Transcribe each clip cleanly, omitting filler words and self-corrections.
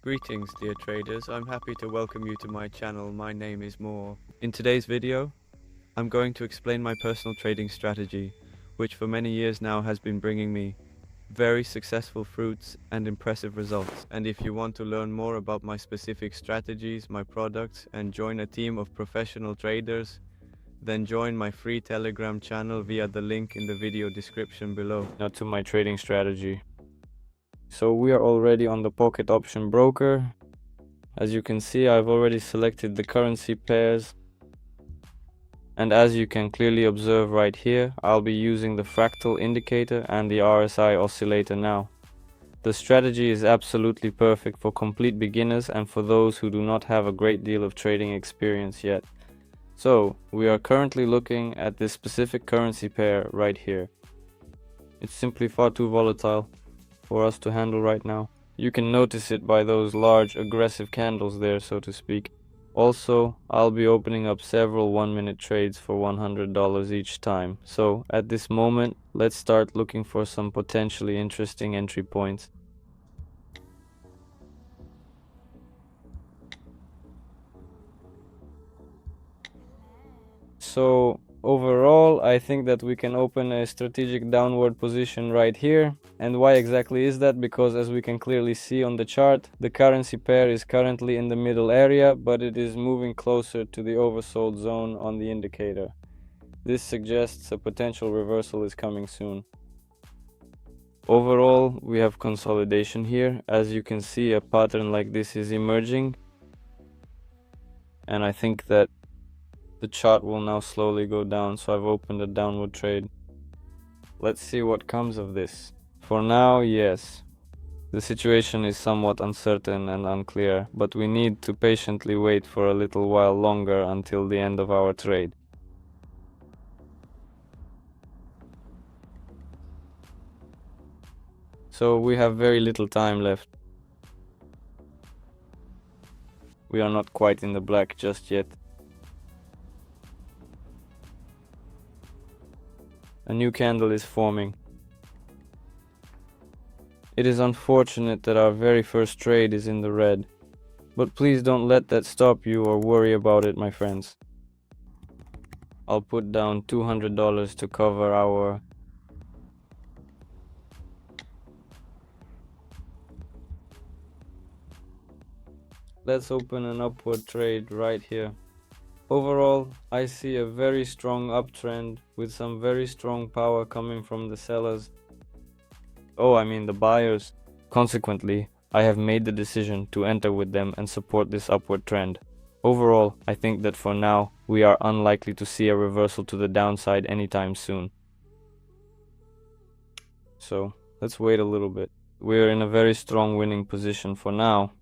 Greetings dear traders, I'm happy to welcome you to my channel. My name is Moore. In today's video, I'm going to explain my personal trading strategy, which for many years now has been bringing me very successful fruits and impressive results. And if you want to learn more about my specific strategies, my products, and join a team of professional traders, then join my free Telegram channel via the link in the video description below. Now to my trading strategy. So we are already on the pocket option broker. As you can see, I've already selected the currency pairs. And as you can clearly observe right here, I'll be using the fractal indicator and the RSI oscillator now. The strategy is absolutely perfect for complete beginners and for those who do not have a great deal of trading experience yet. So, we are currently looking at this specific currency pair right here. It's simply far too volatile for us to handle right now. You can notice it by those large aggressive candles there, so to speak. Also, I'll be opening up several 1-minute trades for $100 each time. So, at this moment, let's start looking for some potentially interesting entry points. So overall, I think that we can open a strategic downward position right here. And why exactly is that? Because as we can clearly see on the chart, the currency pair is currently in the middle area, but it is moving closer to the oversold zone on the indicator. This suggests a potential reversal is coming soon. Overall, we have consolidation here. As you can see, a pattern like this is emerging. And I think that the chart will now slowly go down, so I've opened a downward trade. Let's see what comes of this. For now, yes, the situation is somewhat uncertain and unclear, but we need to patiently wait for a little while longer until the end of our trade. So we have very little time left. We are not quite in the black just yet. A new candle is forming. It is unfortunate that our very first trade is in the red, but please don't let that stop you or worry about it, my friends. I'll put down $200 to cover our Let's open an upward trade right here. Overall, I see a very strong uptrend with some very strong power coming from the sellers. The buyers. Consequently, I have made the decision to enter with them and support this upward trend. Overall, I think that for now, we are unlikely to see a reversal to the downside anytime soon. So, let's wait a little bit. We are in a very strong winning position for now.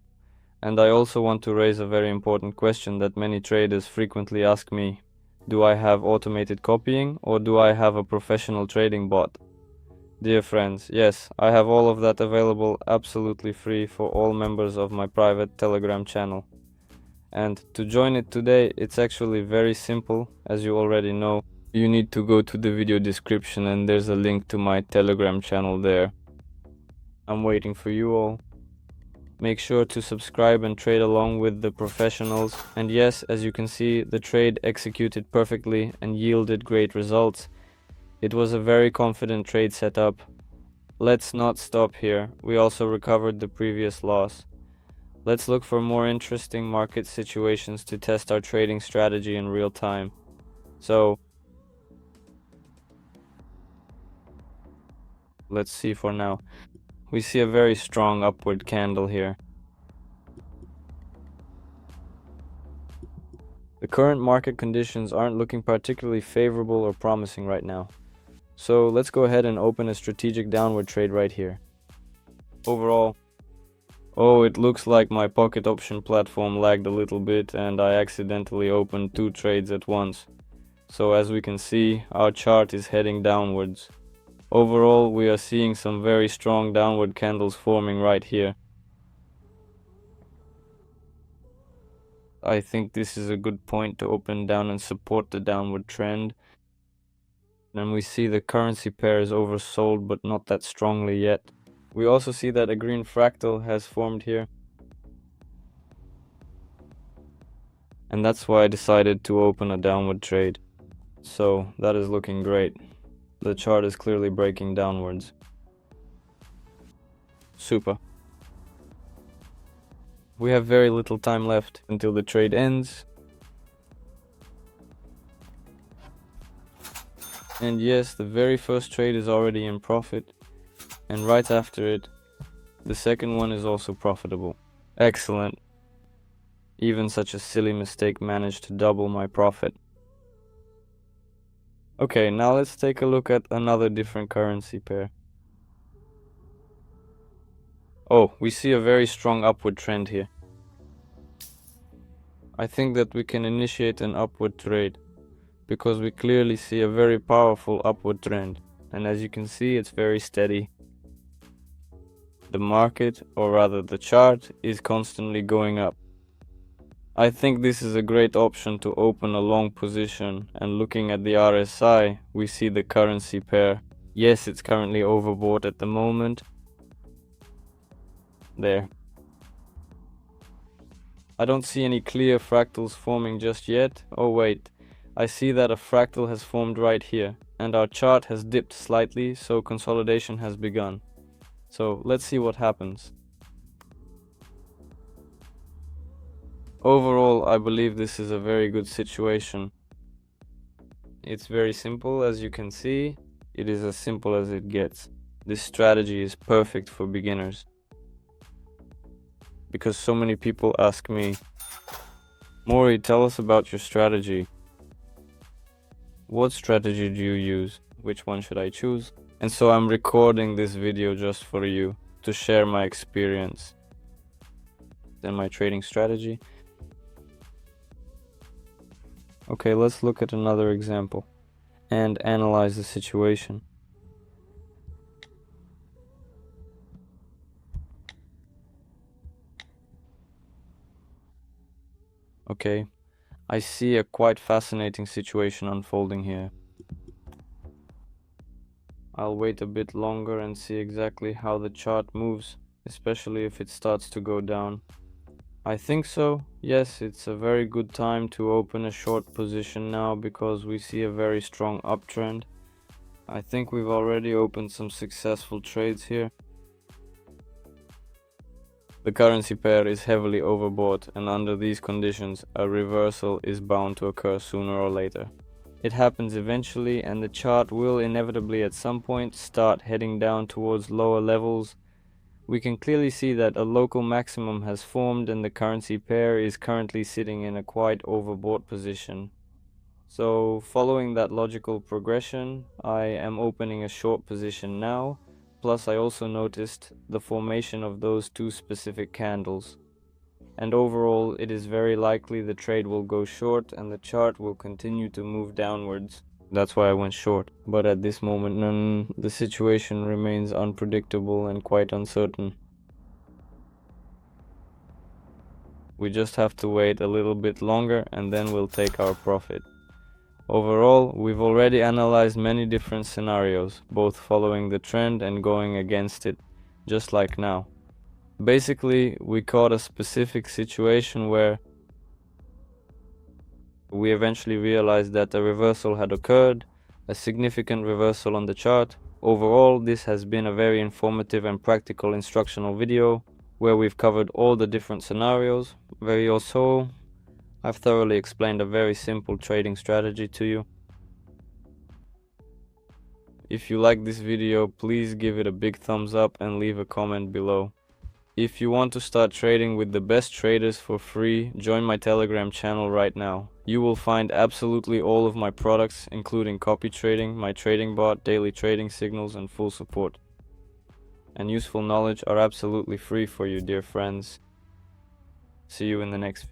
And I also want to raise a very important question that many traders frequently ask me. Do I have automated copying or do I have a professional trading bot? Dear friends, yes, I have all of that available absolutely free for all members of my private Telegram channel. And to join it today, it's actually very simple. As you already know, you need to go to the video description and there's a link to my Telegram channel there. I'm waiting for you all. Make sure to subscribe and trade along with the professionals. And yes, as you can see, the trade executed perfectly and yielded great results. It was a very confident trade setup. Let's not stop here. We also recovered the previous loss. Let's look for more interesting market situations to test our trading strategy in real time. So, let's see for now. We see a very strong upward candle here. The current market conditions aren't looking particularly favorable or promising right now. So let's go ahead and open a strategic downward trade right here. Overall, it looks like my pocket option platform lagged a little bit and I accidentally opened 2 trades at once. So as we can see, our chart is heading downwards. Overall, we are seeing some very strong downward candles forming right here. I think this is a good point to open down and support the downward trend. And we see the currency pair is oversold, but not that strongly yet. We also see that a green fractal has formed here. And that's why I decided to open a downward trade. So that is looking great. The chart is clearly breaking downwards. Super. We have very little time left until the trade ends. And yes, the very first trade is already in profit. And right after it, the second one is also profitable. Excellent. Even such a silly mistake managed to double my profit. Okay, now let's take a look at another different currency pair. Oh, we see a very strong upward trend here. I think that we can initiate an upward trade because we clearly see a very powerful upward trend. And as you can see, it's very steady. The market, or rather the chart, is constantly going up. I think this is a great option to open a long position, and looking at the RSI, we see the currency pair. Yes, it's currently overbought at the moment. There. I don't see any clear fractals forming just yet. Oh wait, I see that a fractal has formed right here, and our chart has dipped slightly, so consolidation has begun. So let's see what happens. Overall, I believe this is a very good situation. It's very simple, as you can see. It is as simple as it gets. This strategy is perfect for beginners. Because so many people ask me, Maury, tell us about your strategy. What strategy do you use? Which one should I choose? And so I'm recording this video just for you, to share my experience and my trading strategy. Okay, let's look at another example and analyze the situation. Okay, I see a quite fascinating situation unfolding here. I'll wait a bit longer and see exactly how the chart moves, especially if it starts to go down. I think so. Yes, it's a very good time to open a short position now because we see a very strong uptrend. I think we've already opened some successful trades here. The currency pair is heavily overbought, and under these conditions, a reversal is bound to occur sooner or later. It happens eventually, and the chart will inevitably at some point start heading down towards lower levels. We can clearly see that a local maximum has formed and the currency pair is currently sitting in a quite overbought position. So following that logical progression, I am opening a short position now. Plus I also noticed the formation of those two specific candles. And overall, it is very likely the trade will go short and the chart will continue to move downwards. That's why I went short. But at this moment, the situation remains unpredictable and quite uncertain. We just have to wait a little bit longer and then we'll take our profit. Overall, we've already analyzed many different scenarios, both following the trend and going against it, just like now. Basically, we caught a specific situation where we eventually realized that a reversal had occurred, a significant reversal on the chart. Overall, this has been a very informative and practical instructional video where we've covered all the different scenarios. I've thoroughly explained a very simple trading strategy to you. If you like this video, please give it a big thumbs up and leave a comment below. If you want to start trading with the best traders for free, join my Telegram channel right now. You will find absolutely all of my products, including copy trading, my trading bot, daily trading signals, and full support. And useful knowledge are absolutely free for you, dear friends. See you in the next video.